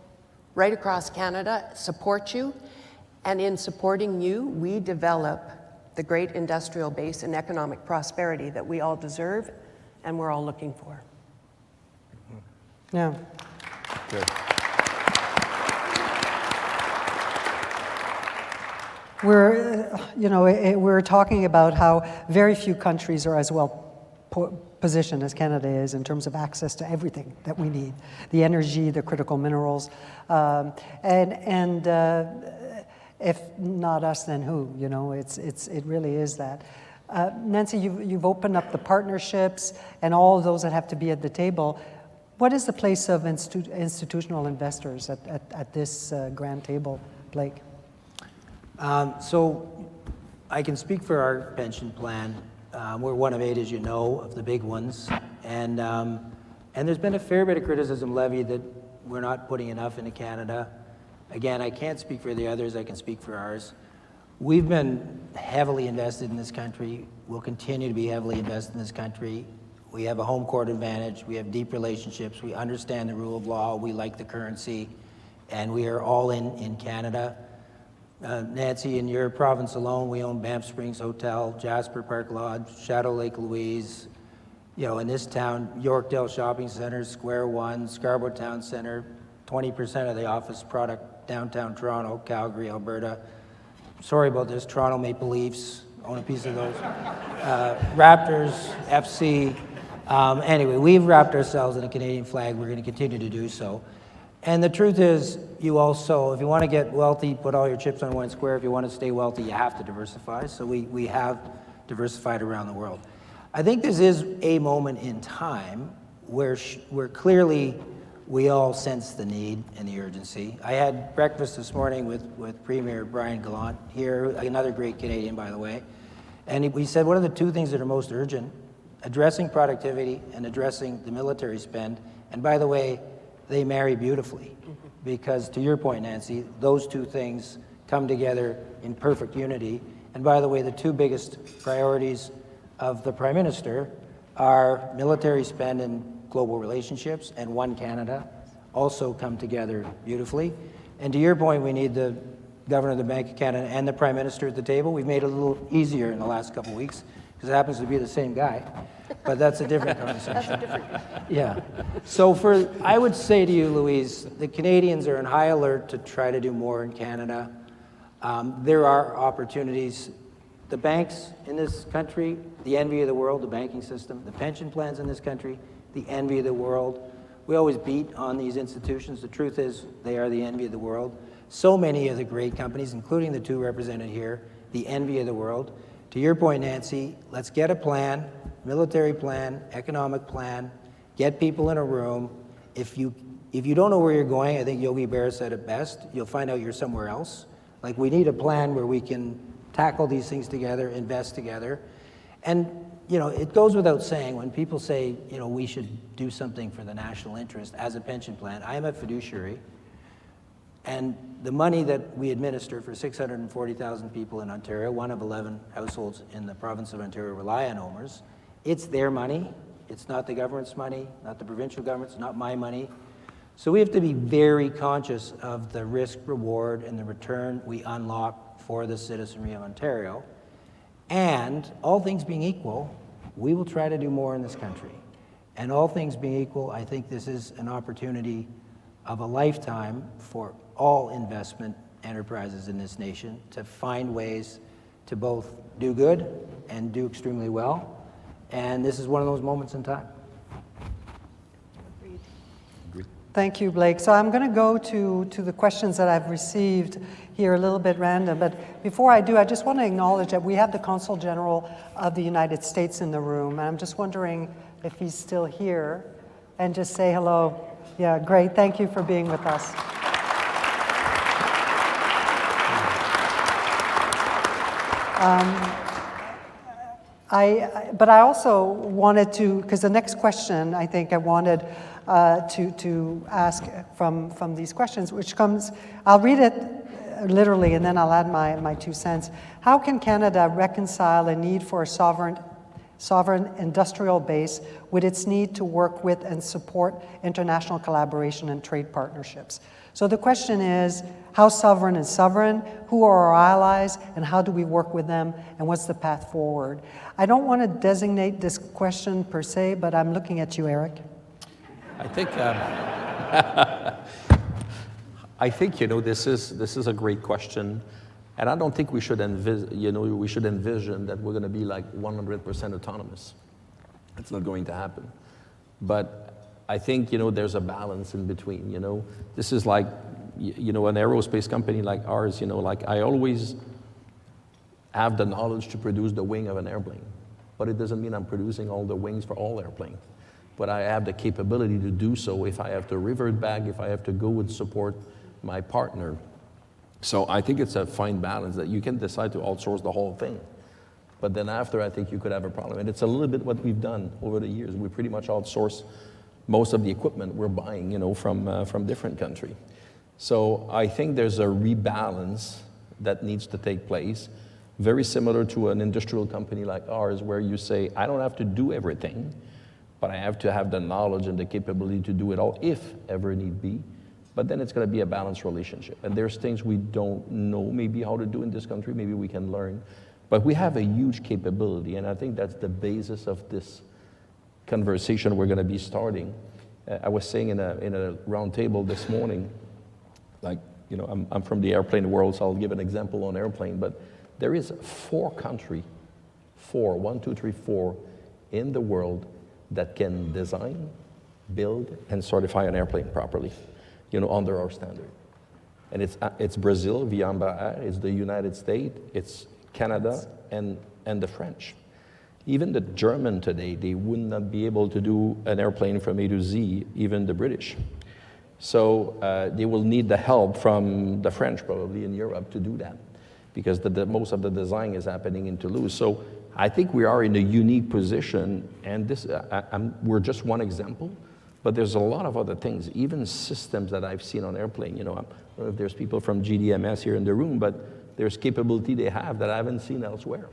right across Canada support you. And in supporting you, we develop the great industrial base and economic prosperity that we all deserve and we're all looking for. Yeah. Good. We're talking about how very few countries are as well positioned as Canada is in terms of access to everything that we need, the energy, the critical minerals, and if not us, then who? You know, it really is that. Nancy, you've opened up the partnerships and all of those that have to be at the table. What is the place of institutional investors at this grand table, Blake? So I can speak for our pension plan. We're one of 8, as you know, of the big ones. And there's been a fair bit of criticism levied that we're not putting enough into Canada. Again, I can't speak for the others, I can speak for ours. We've been heavily invested in this country. We'll continue to be heavily invested in this country. We have a home court advantage. We have deep relationships. We understand the rule of law. We like the currency. And we are all in Canada. Nancy, in your province alone, we own Banff Springs Hotel, Jasper Park Lodge, Shadow Lake Louise. You know, in this town, Yorkdale Shopping Center, Square One, Scarborough Town Center, 20% of the office product, downtown Toronto, Calgary, Alberta. Sorry about this, Toronto Maple Leafs, own a piece of those. Raptors, FC. Anyway, we've wrapped ourselves in a Canadian flag. We're going to continue to do so. And the truth is, you also, if you want to get wealthy, put all your chips on one square. If you want to stay wealthy, you have to diversify. So we have diversified around the world. I think this is a moment in time where clearly we all sense the need and the urgency. I had breakfast this morning with Premier Brian Gallant here, another great Canadian, by the way. And we said, what are the 2 things that are most urgent? Addressing productivity and addressing the military spend. And by the way, they marry beautifully. Because to your point, Nancy, those 2 things come together in perfect unity. And by the way, the 2 biggest priorities of the Prime Minister are military spend and global relationships, and One Canada also come together beautifully. And to your point, we need the Governor of the Bank of Canada and the Prime Minister at the table. We've made it a little easier in the last couple of weeks, because it happens to be the same guy, but that's a different conversation. That's a different. Yeah. So I would say to you, Louise, the Canadians are on high alert to try to do more in Canada. There are opportunities. The banks in this country, the envy of the world, the banking system, the pension plans in this country, the envy of the world. We always beat on these institutions. The truth is, they are the envy of the world. So many of the great companies, including the 2 represented here, the envy of the world. To your point, Nancy, let's get a plan, military plan, economic plan, get people in a room. If you don't know where you're going, I think Yogi Berra said it best, you'll find out you're somewhere else. Like, we need a plan where we can tackle these things together, invest together. And, you know, it goes without saying, when people say, you know, we should do something for the national interest as a pension plan, I am a fiduciary. And the money that we administer for 640,000 people in Ontario, 1 of 11 households in the province of Ontario rely on OMERS. It's their money. It's not the government's money, not the provincial government's, not my money. So we have to be very conscious of the risk, reward, and the return we unlock for the citizenry of Ontario. And all things being equal, we will try to do more in this country. And all things being equal, I think this is an opportunity of a lifetime for all investment enterprises in this nation to find ways to both do good and do extremely well. And this is one of those moments in time. Thank you, Blake. So I'm going to go to the questions that I've received here, a little bit random. But before I do, I just want to acknowledge that we have the Consul General of the United States in the room. And I'm just wondering if he's still here. And just say hello. Yeah, great. Thank you for being with us. But I also wanted to, because the next question I think I wanted to ask from these questions, which comes, I'll read it literally and then I'll add my 2 cents. How can Canada reconcile a need for a sovereign industrial base with its need to work with and support international collaboration and trade partnerships? So the question is, how sovereign is sovereign? Who are our allies? And how do we work with them? And what's the path forward? I don't want to designate this question per se, but I'm looking at you, Eric. I think you know, this is a great question. And I don't think we should envision that we're going to be like 100% autonomous. It's not going to happen. But I think, you know, there's a balance in between, you know. This is like, you know, an aerospace company like ours, you know, like I always have the knowledge to produce the wing of an airplane. But it doesn't mean I'm producing all the wings for all airplanes. But I have the capability to do so if I have to revert back, if I have to go and support my partner. So I think it's a fine balance that you can decide to outsource the whole thing. But then after, I think you could have a problem. And it's a little bit what we've done over the years. We pretty much outsource most of the equipment we're buying, you know, from different countries. So I think there's a rebalance that needs to take place, very similar to an industrial company like ours, where you say, I don't have to do everything, but I have to have the knowledge and the capability to do it all if ever need be. But then it's going to be a balanced relationship. And there's things we don't know maybe how to do in this country, maybe we can learn. But we have a huge capability, and I think that's the basis of this conversation we're going to be starting. I was saying in a round table this morning, like, you know, I'm from the airplane world, so I'll give an example on airplane, but there is 4 countries, 1, 2, 3, 4, in the world that can design, build, and certify an airplane properly, you know, under our standard. And it's Brazil via Embraer, it's the United States, it's Canada, and the French. Even the German today, they would not be able to do an airplane from A to Z, even the British. So they will need the help from the French probably in Europe to do that, because most of the design is happening in Toulouse. So I think we are in a unique position, and this we're just one example, but there's a lot of other things, even systems that I've seen on airplane. You know, I don't know if there's people from GDMS here in the room, but there's capability they have that I haven't seen elsewhere.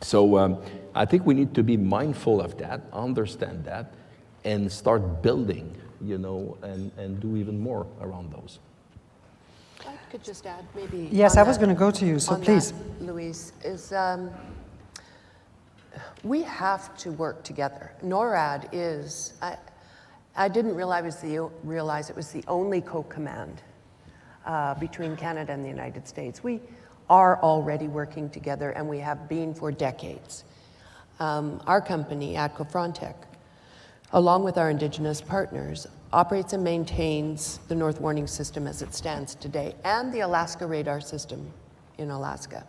So I think we need to be mindful of that, understand that, and start building, you know, and do even more around those. I could just add maybe. Yes, I was going to go to you, so please. That, Louise, is we have to work together. NORAD is, I didn't realize it was the only co-command between Canada and the United States. We are already working together, and we have been for decades. Our company, ATCO Frontec, along with our Indigenous partners, operates and maintains the North Warning System as it stands today, and the Alaska Radar System in Alaska,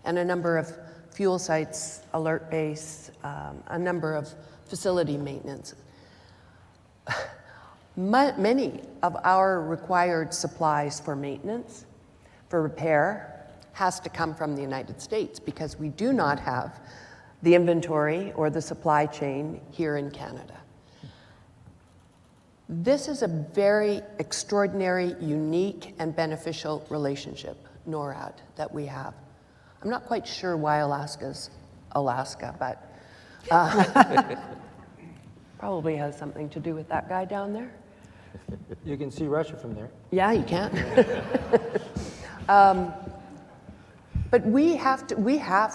and a number of fuel sites, alert base, a number of facility maintenance. Many of our required supplies for maintenance, for repair, has to come from the United States because we do not have the inventory or the supply chain here in Canada. This is a very extraordinary, unique, and beneficial relationship, NORAD, that we have. I'm not quite sure why Alaska's Alaska, but probably has something to do with that guy down there. You can see Russia from there. Yeah, you can. But we have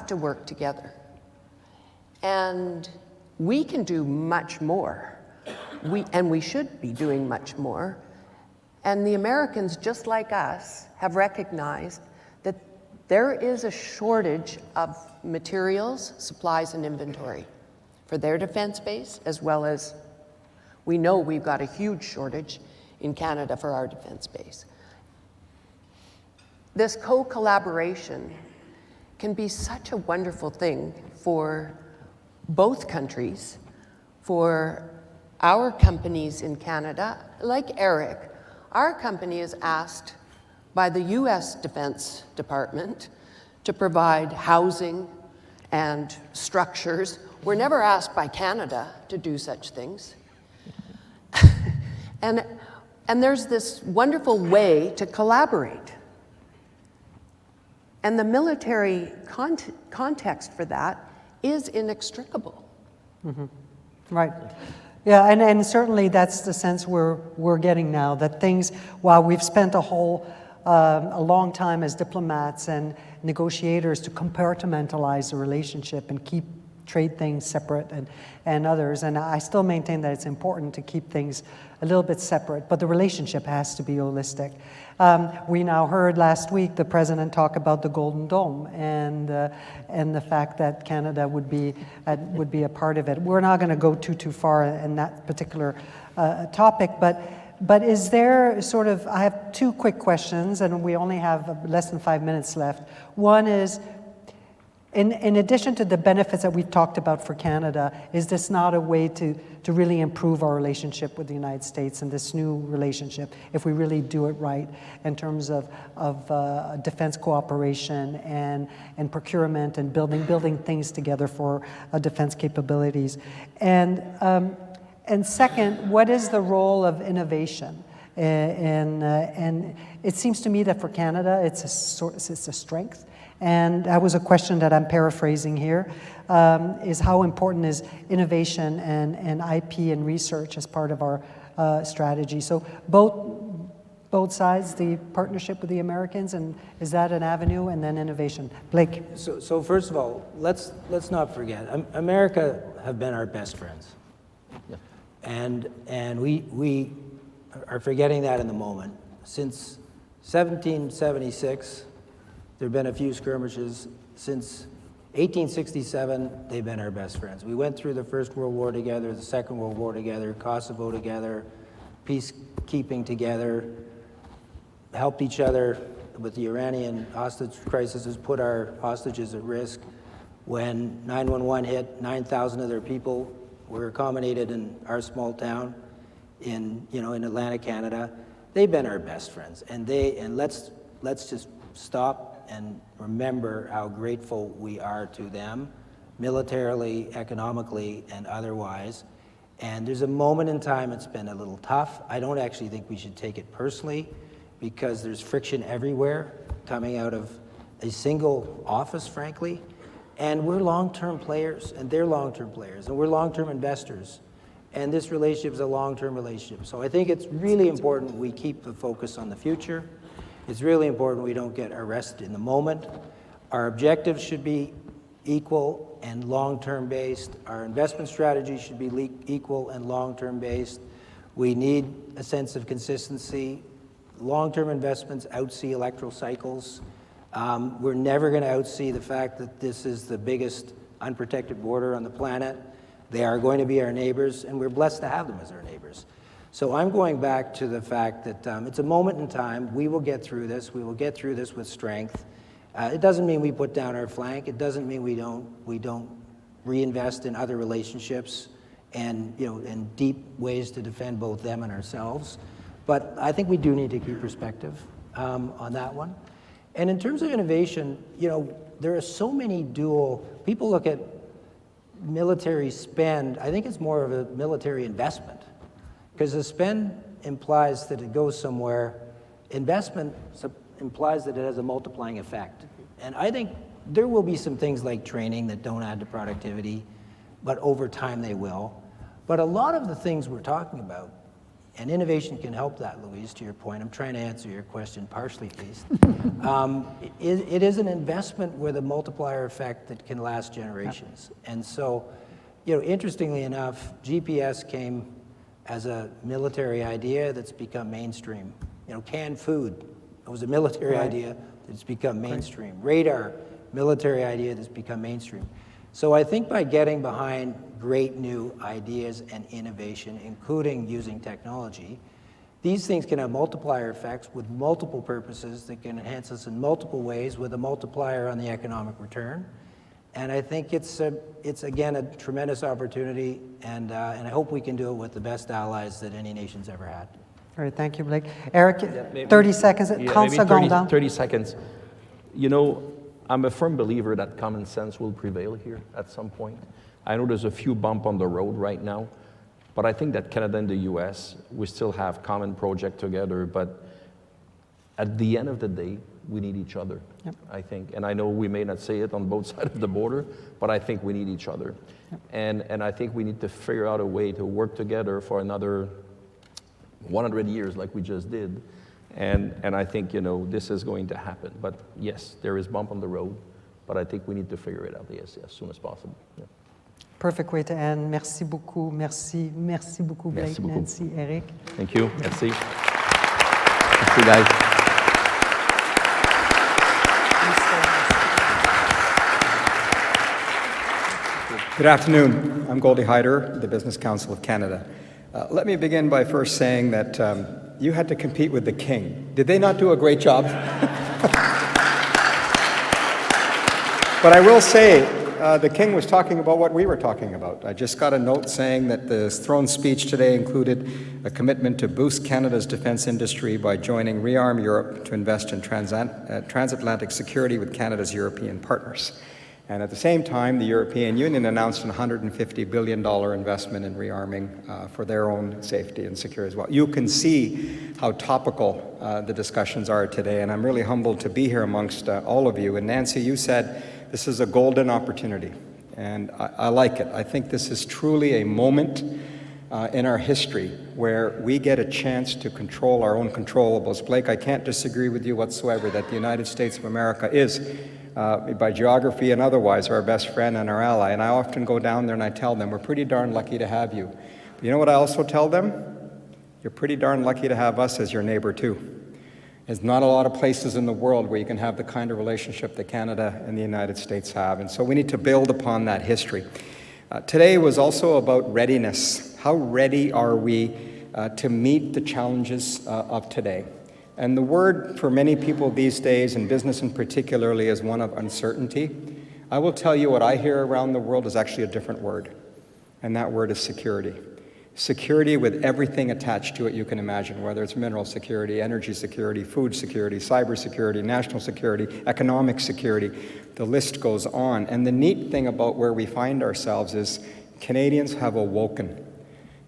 to work together, and we can do much more. We should be doing much more. And the Americans, just like us, have recognized that there is a shortage of materials, supplies, and inventory for their defense base, as well as we know we've got a huge shortage in Canada for our defense base. This co-collaboration can be such a wonderful thing for both countries, for our companies in Canada. Like Eric, our company is asked by the US Defense Department to provide housing and structures. We're never asked by Canada to do such things. And there's this wonderful way to collaborate. And the military context for that is inextricable. Mm-hmm. Right. Yeah, and certainly that's the sense we're getting now, that things, while we've spent a long time as diplomats and negotiators to compartmentalize the relationship and keep trade things separate and others, and I still maintain that it's important to keep things a little bit separate, but the relationship has to be holistic. We now heard last week the President talk about the Golden Dome and the fact that Canada would be a part of it. We're not going to go too far in that particular topic, but is there sort of, I have two quick questions, and we only have less than 5 minutes left. One is, In addition to the benefits that we've talked about for Canada, is this not a way to really improve our relationship with the United States and this new relationship, if we really do it right in terms of defense cooperation and procurement and building things together for defense capabilities? And second, what is the role of innovation? And it seems to me that for Canada, it's a strength. And that was a question that I'm paraphrasing here, is how important is innovation and IP and research as part of our strategy? So both sides, the partnership with the Americans, and is that an avenue, and then innovation? Blake. So first of all, let's not forget, America have been our best friends. Yeah. And we are forgetting that in the moment. Since 1776, there have been a few skirmishes. Since 1867, they've been our best friends. We went through the First World War together, the Second World War together, Kosovo together, peacekeeping together, helped each other with the Iranian hostage crisis, put our hostages at risk. When 911 hit, 9,000 of their people were accommodated in our small town in Atlantic, Canada. They've been our best friends, and let's just stop and remember how grateful we are to them, militarily, economically, and otherwise. And there's a moment in time it's been a little tough. I don't actually think we should take it personally, because there's friction everywhere coming out of a single office, frankly. And we're long-term players, and they're long-term players, and we're long-term investors. And this relationship is a long-term relationship. So I think it's really important we keep the focus on the future. It's really important we don't get arrested in the moment. Our objectives should be equal and long-term based. Our investment strategy should be equal and long-term based. We need a sense of consistency. Long-term investments outsee electoral cycles. We're never going to outsee the fact that this is the biggest unprotected border on the planet. They are going to be our neighbors, and we're blessed to have them as our neighbors. So I'm going back to the fact that it's a moment in time. We will get through this. We will get through this with strength. It doesn't mean we put down our flank. It doesn't mean we don't reinvest in other relationships and in deep ways to defend both them and ourselves. But I think we do need to keep perspective on that one. And in terms of innovation, there are so many people look at military spend. I think it's more of a military investment, because the spend implies that it goes somewhere. Investment implies that it has a multiplying effect. And I think there will be some things like training that don't add to productivity, but over time they will. But a lot of the things we're talking about, and innovation can help that, Louise, to your point. I'm trying to answer your question partially, at least. It is an investment with a multiplier effect that can last generations. And so, interestingly enough, GPS came as a military idea that's become mainstream. Canned food, it was a military idea that's become mainstream. Radar, military idea that's become mainstream. So I think by getting behind great new ideas and innovation, including using technology, these things can have multiplier effects with multiple purposes that can enhance us in multiple ways with a multiplier on the economic return. And I think it's again, a tremendous opportunity, and I hope we can do it with the best allies that any nation's ever had. All right, thank you, Blake. Eric, 30 seconds, 30 seconds. 30 seconds. I'm a firm believer that common sense will prevail here at some point. I know there's a few bumps on the road right now, but I think that Canada and the US, we still have common project together, but at the end of the day, we need each other, I think. And I know we may not say it on both sides of the border, but I think we need each other. And I think we need to figure out a way to work together for another 100 years like we just did. And I think, this is going to happen. But yes, there is bump on the road, but I think we need to figure it out as soon as possible. Yeah. Perfect way to end. Merci beaucoup. Merci beaucoup, Blake, Merci beaucoup. Nancy, Eric. Thank you. Merci. Merci, guys. Good afternoon. I'm Goldie Hyder, the Business Council of Canada. Let me begin by first saying that you had to compete with the king. Did they not do a great job? But I will say, the King was talking about what we were talking about. I just got a note saying that the throne speech today included a commitment to boost Canada's defense industry by joining Rearm Europe to invest in transatlantic security with Canada's European partners. And at the same time, the European Union announced an $150 billion investment in rearming for their own safety and security as well. You can see how topical the discussions are today, and I'm really humbled to be here amongst all of you. And Nancy, you said this is a golden opportunity, and I like it. I think this is truly a moment in our history where we get a chance to control our own controllables. Blake, I can't disagree with you whatsoever that the United States of America is, by geography and otherwise, our best friend and our ally. And I often go down there and I tell them, we're pretty darn lucky to have you. But you know what I also tell them? You're pretty darn lucky to have us as your neighbor too. There's not a lot of places in the world where you can have the kind of relationship that Canada and the United States have. And so we need to build upon that history. Today was also about readiness. How ready are we to meet the challenges of today? And the word for many people these days, and business in particularly, is one of uncertainty. I will tell you what I hear around the world is actually a different word, and that word is security. Security with everything attached to it you can imagine, whether it's mineral security, energy security, food security, cyber security, national security, economic security. The list goes on. And the neat thing about where we find ourselves is Canadians have awoken.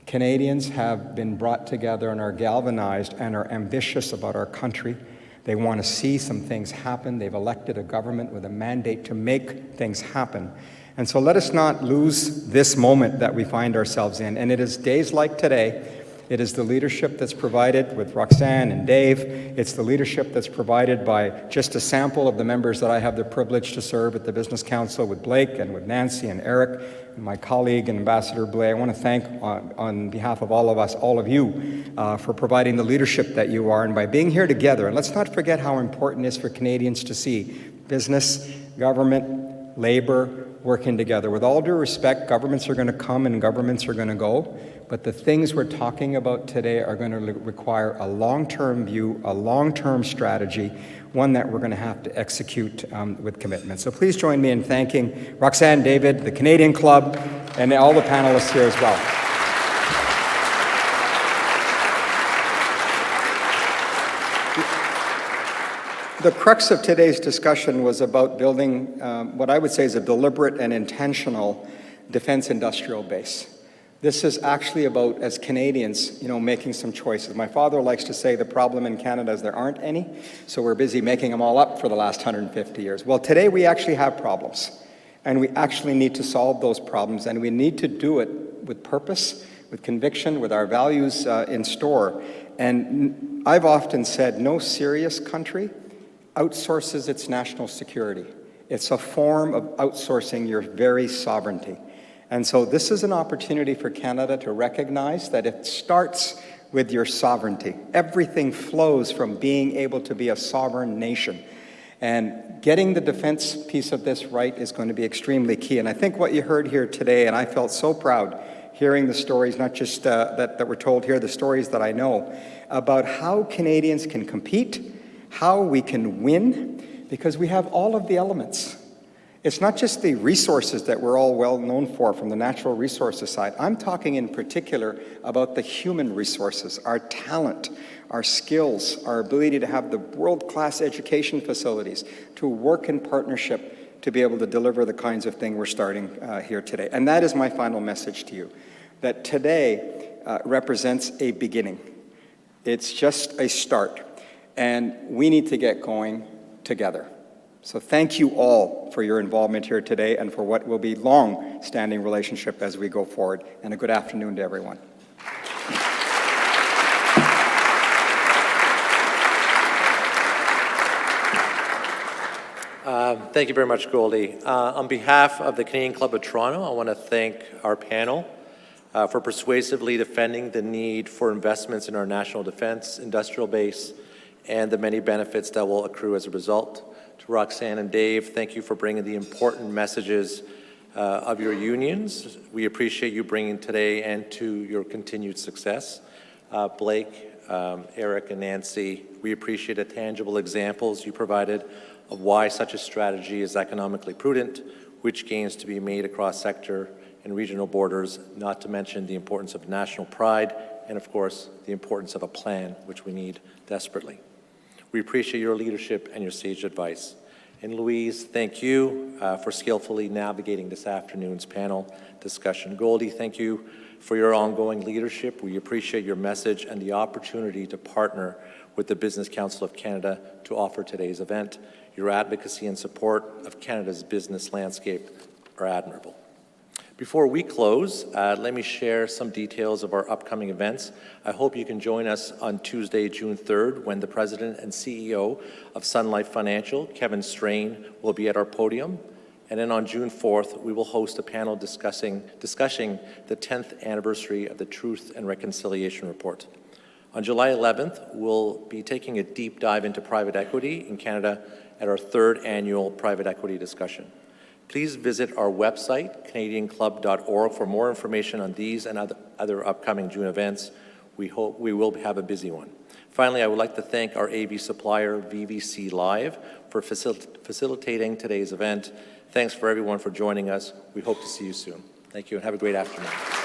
Canadians have been brought together and are galvanized and are ambitious about our country. They want to see some things happen. They've elected a government with a mandate to make things happen. And so let us not lose this moment that we find ourselves in. And it is days like today. It is the leadership that's provided with Roxanne and Dave. It's the leadership that's provided by just a sample of the members that I have the privilege to serve at the Business Council with Blake and with Nancy and Eric and my colleague and Ambassador Blais. I want to thank on behalf of all of us, all of you, for providing the leadership that you are and by being here together. And let's not forget how important it is for Canadians to see business, government, labor, working together. With all due respect, governments are going to come and governments are going to go, but the things we're talking about today are going to require a long-term view, a long-term strategy, one that we're going to have to execute with commitment. So please join me in thanking Roxanne, David, the Canadian Club, and all the panelists here as well. The crux of today's discussion was about building what I would say is a deliberate and intentional defense industrial base. This is actually about, as Canadians, making some choices. My father likes to say the problem in Canada is there aren't any, so we're busy making them all up for the last 150 years. Well, today we actually have problems, and we actually need to solve those problems, and we need to do it with purpose, with conviction, with our values in store. And I've often said no serious country outsources its national security. It's a form of outsourcing your very sovereignty. And so this is an opportunity for Canada to recognize that it starts with your sovereignty. Everything flows from being able to be a sovereign nation. And getting the defense piece of this right is going to be extremely key. And I think what you heard here today, and I felt so proud hearing the stories, not just that were told here, the stories that I know, about how Canadians can compete, how we can win, because we have all of the elements. It's not just the resources that we're all well known for from the natural resources side. I'm talking in particular about the human resources, our talent, our skills, our ability to have the world-class education facilities, to work in partnership to be able to deliver the kinds of thing we're starting here today. And that is my final message to you, that today represents a beginning. It's just a start. And we need to get going together. So thank you all for your involvement here today and for what will be long-standing relationship as we go forward. And a good afternoon to everyone. Thank you very much, Goldie. On behalf of the Canadian Club of Toronto, I want to thank our panel for persuasively defending the need for investments in our national defense industrial base and the many benefits that will accrue as a result. To Roxanne and Dave, thank you for bringing the important messages of your unions. We appreciate you bringing today and to your continued success. Blake, Eric and Nancy. We appreciate the tangible examples you provided of why such a strategy is economically prudent, which gains to be made across sector and regional borders, not to mention the importance of national pride and, of course, the importance of a plan, which we need desperately. We appreciate your leadership and your sage advice. And Louise, thank you for skillfully navigating this afternoon's panel discussion. Goldie, thank you for your ongoing leadership. We appreciate your message and the opportunity to partner with the Business Council of Canada to offer today's event. Your advocacy and support of Canada's business landscape are admirable. Before we close, let me share some details of our upcoming events. I hope you can join us on Tuesday, June 3rd, when the President and CEO of Sun Life Financial, Kevin Strain, will be at our podium. And then on June 4th, we will host a panel discussing the 10th anniversary of the Truth and Reconciliation Report. On July 11th, we'll be taking a deep dive into private equity in Canada at our 3rd annual private equity discussion. Please visit our website, canadianclub.org, for more information on these and other upcoming June events. We hope we will have a busy one. Finally, I would like to thank our AV supplier, VVC Live, for facilitating today's event. Thanks for everyone for joining us. We hope to see you soon. Thank you and have a great afternoon.